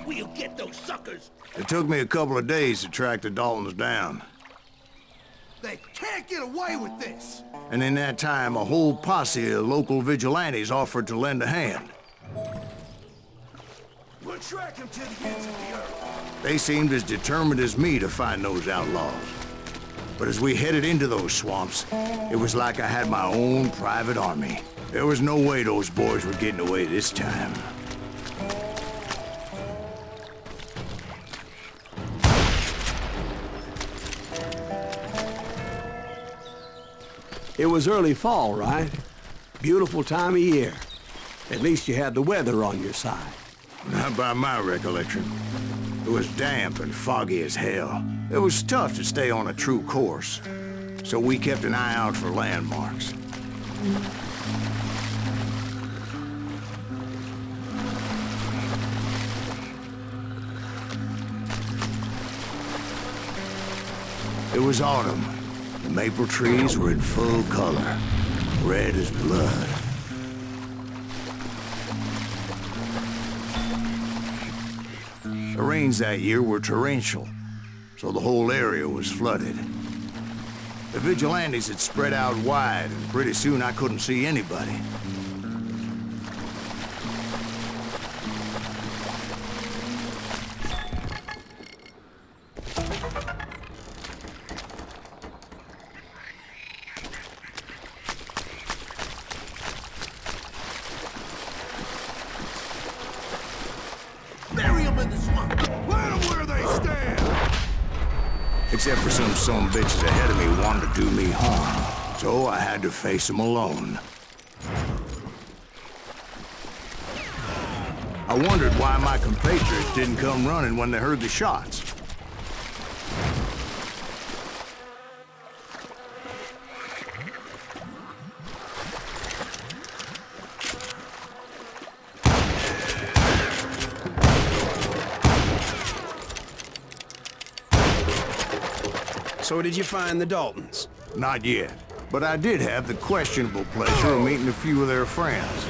We'll get those suckers! It took me a couple of days to track the Daltons down. They can't get away with this! And in that time, a whole posse of local vigilantes offered to lend a hand. We'll track them to the ends of the earth. They seemed as determined as me to find those outlaws. But as we headed into those swamps, it was like I had my own private army. There was no way those boys were getting away this time. It was early fall, right? Beautiful time of year. At least you had the weather on your side. Not by my recollection. It was damp and foggy as hell. It was tough to stay on a true course, so we kept an eye out for landmarks. It was autumn. The maple trees were in full color, red as blood. The rains that year were torrential, so the whole area was flooded. The vigilantes had spread out wide, and pretty soon I couldn't see anybody. Bury them in the swamp! Let them where they stand! Except for some bitches ahead of me wanted to do me harm, so I had to face them alone. I wondered why my compatriots didn't come running when they heard the shots. So did you find the Daltons? Not yet, but I did have the questionable pleasure of meeting a few of their friends.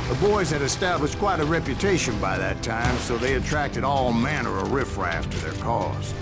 The boys had established quite a reputation by that time, so they attracted all manner of riffraff to their cause.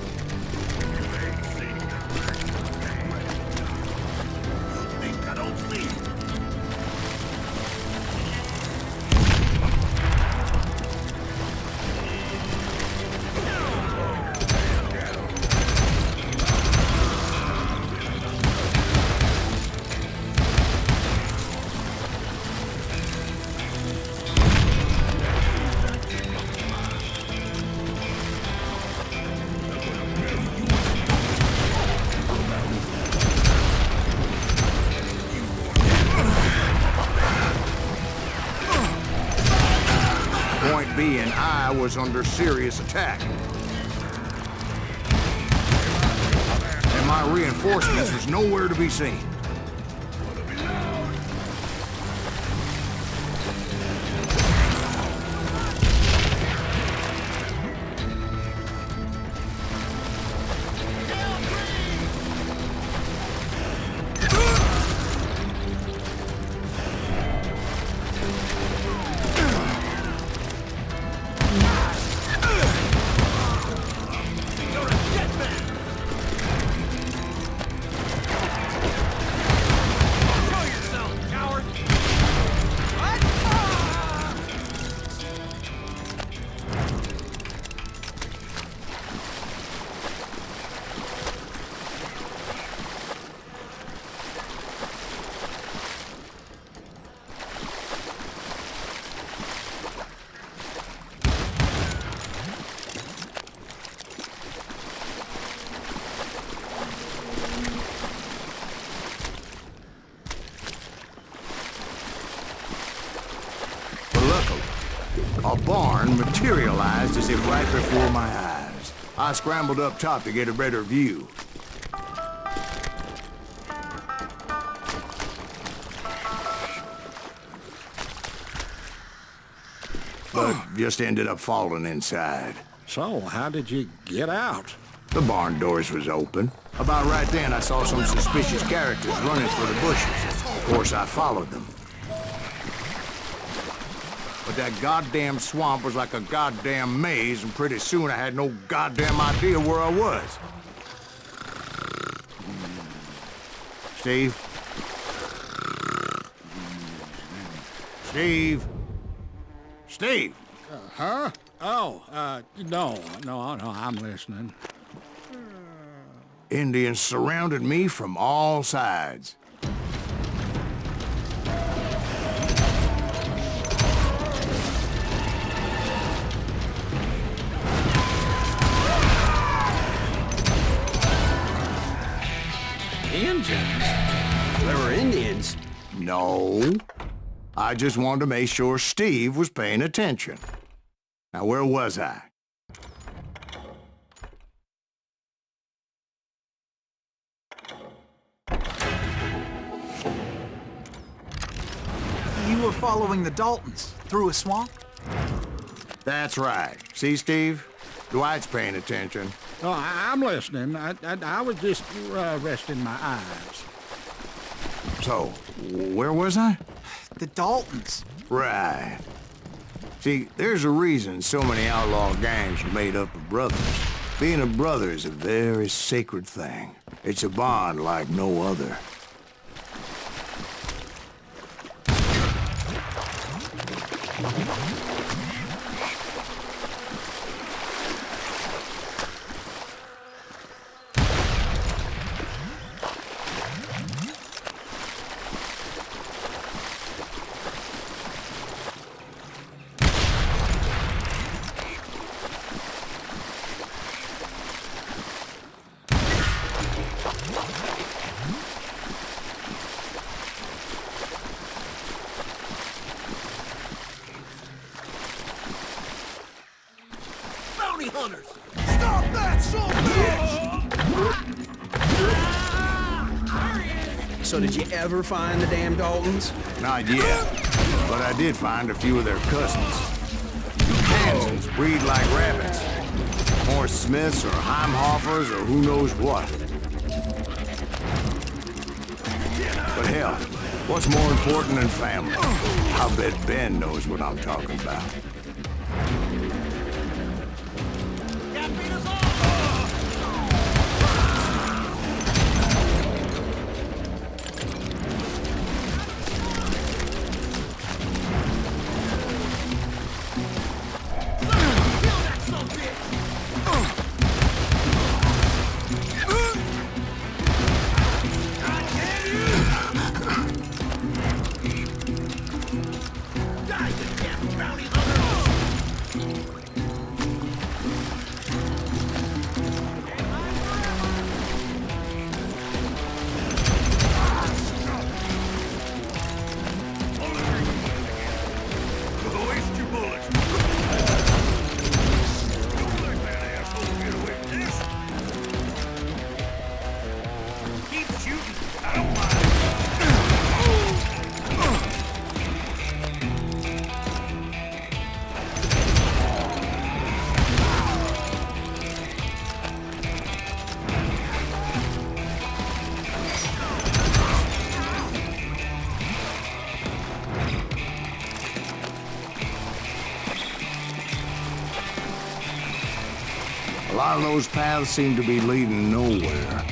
Point being, I was under serious attack. And my reinforcements was nowhere to be seen. A barn materialized as if right before my eyes. I scrambled up top to get a better view. but just ended up falling inside. So, how did you get out? The barn doors was open. About right then, I saw some suspicious characters running for the bushes. Of course, I followed them. But that goddamn swamp was like a goddamn maze, and pretty soon I had no goddamn idea where I was. Steve? Steve? Steve! Huh? Oh, no, I'm listening. Indians surrounded me from all sides. Indians? There were Indians. No. I just wanted to make sure Steve was paying attention. Now, where was I? You were following the Daltons through a swamp? That's right. See, Steve? Dwight's paying attention. Oh, I'm listening. I was just resting my eyes. So, where was I? The Daltons. Right. See, there's a reason so many outlaw gangs are made up of brothers. Being a brother is a very sacred thing. It's a bond like no other. Bounty hunters! Stop that, son bitch! So did you ever find the damn Daltons? Not yet, but I did find a few of their cousins. Kansans breed like rabbits. More Smiths or Heimhoffers or who knows what. But hell, what's more important than family? I bet Ben knows what I'm talking about. A lot of those paths seem to be leading nowhere.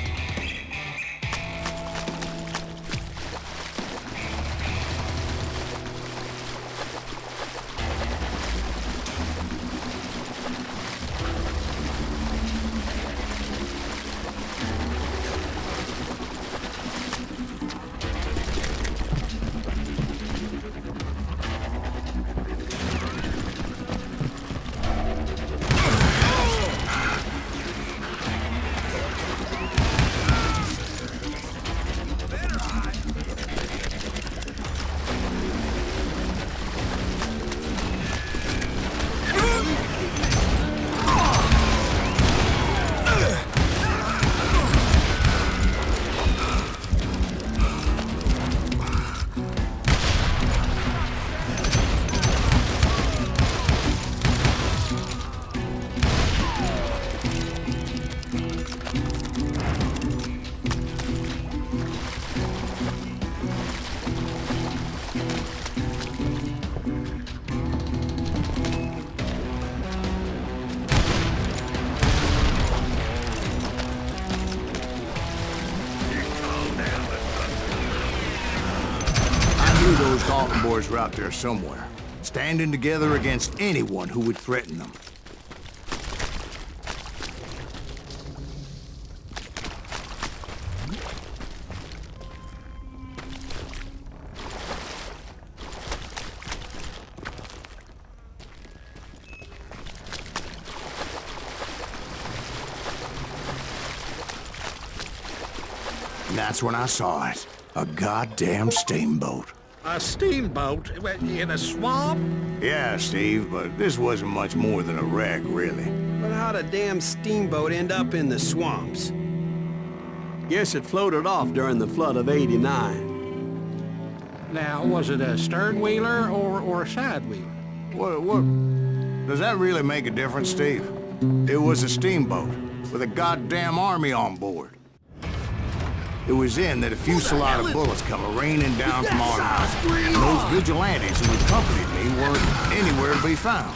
those Dalton boys were out there somewhere, standing together against anyone who would threaten them. And that's when I saw it. A goddamn steamboat. A steamboat in a swamp? Yeah, Steve, but this wasn't much more than a wreck, really. But how'd a damn steamboat end up in the swamps? Guess it floated off during the flood of '89. Now, was it a stern wheeler or a side wheeler? What? Does that really make a difference, Steve? It was a steamboat with a goddamn army on board. It was then that a fusillade of bullets come raining down from on high. And those vigilantes who accompanied me weren't anywhere to be found.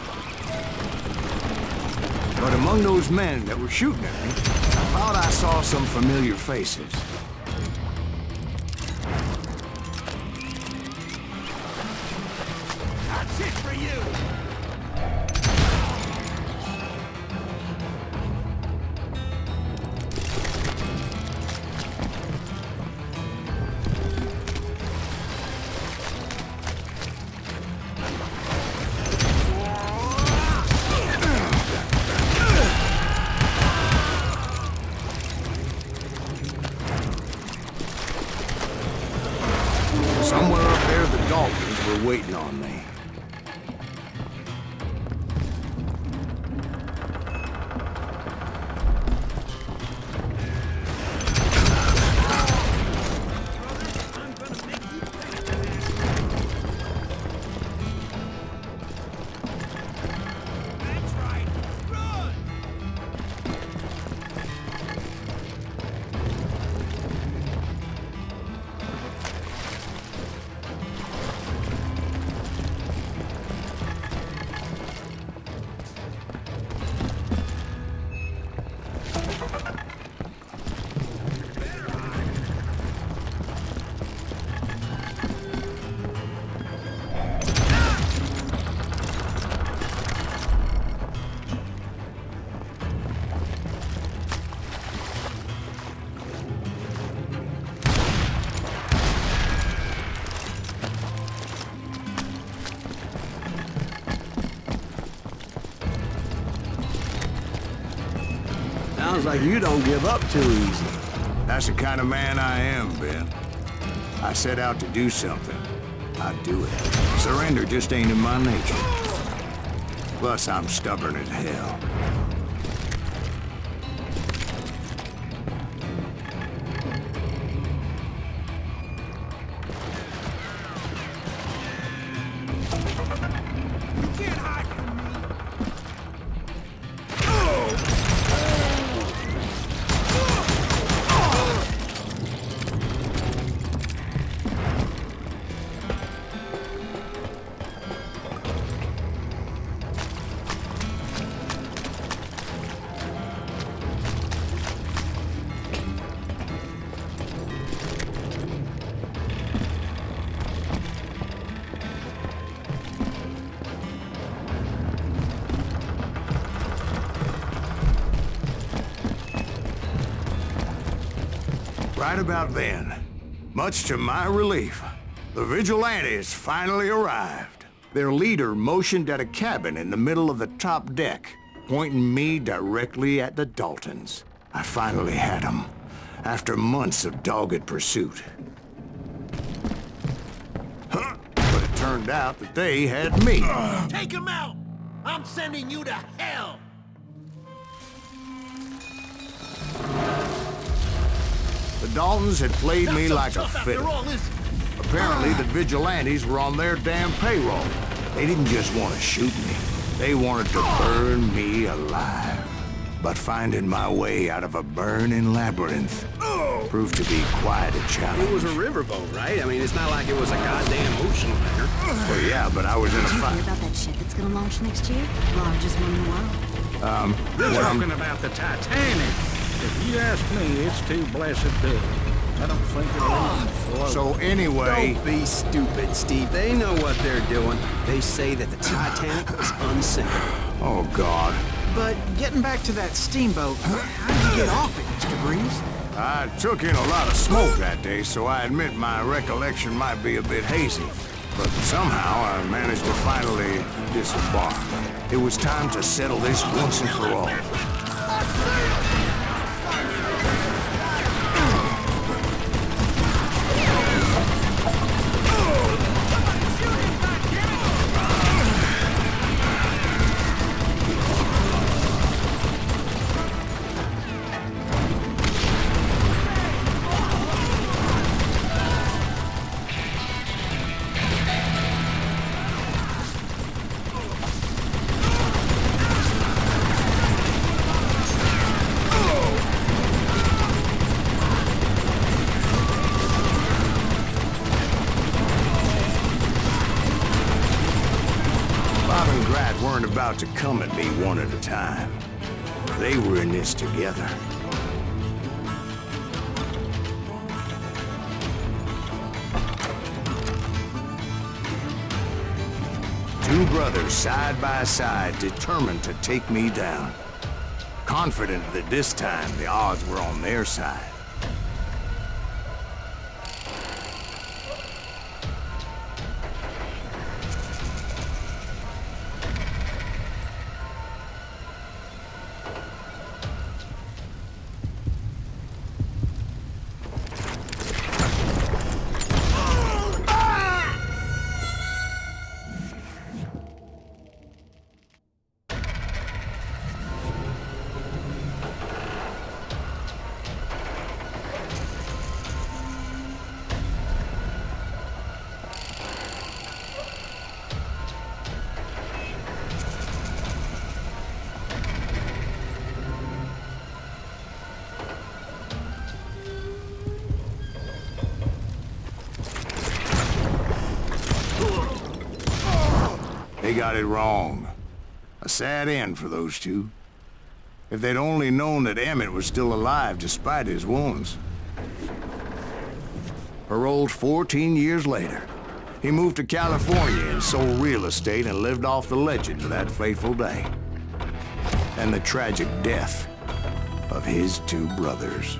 But among those men that were shooting at me, I thought I saw some familiar faces. That's it for you! Somewhere up there, the Daltons were waiting on me. That's right! Run! Sounds like you don't give up too easy. That's the kind of man I am, Ben. I set out to do something. I'd do it. Surrender just ain't in my nature. Plus, I'm stubborn as hell. You can't hide from me! Right about then, much to my relief, the vigilantes finally arrived. Their leader motioned at a cabin in the middle of the top deck, pointing me directly at the Daltons. I finally had them, after months of dogged pursuit. Huh? But it turned out that they had me. Take him out! I'm sending you to hell! The Daltons had played Not me so like a tough after fiddle. all, is it? Apparently, the vigilantes were on their damn payroll. They didn't just want to shoot me. They wanted to burn me alive. But finding my way out of a burning labyrinth proved to be quite a challenge. It was a riverboat, right? I mean, it's not like it was a goddamn ocean liner. Well, yeah, but I was in a Did you hear fight. about that ship that's gonna launch next year? Largest one in the world. You're talking about the Titanic. If you ask me, it's too blessed big. I don't think it'll float. So anyway... Don't be stupid, Steve. They know what they're doing. They say that the Titanic was unsinkable. Oh, God. But getting back to that steamboat, how'd you get off it, Mr. Breeze? I took in a lot of smoke that day, so I admit my recollection might be a bit hazy. But somehow I managed to finally disembark. It was time to settle this once and for all. Weren't about to come at me one at a time. They were in this together. Two brothers side by side, determined to take me down. Confident that this time the odds were on their side. They got it wrong. A sad end for those two. If they'd only known that Emmett was still alive despite his wounds. Paroled 14 years later, he moved to California and sold real estate and lived off the legend of that fateful day. And the tragic death of his two brothers.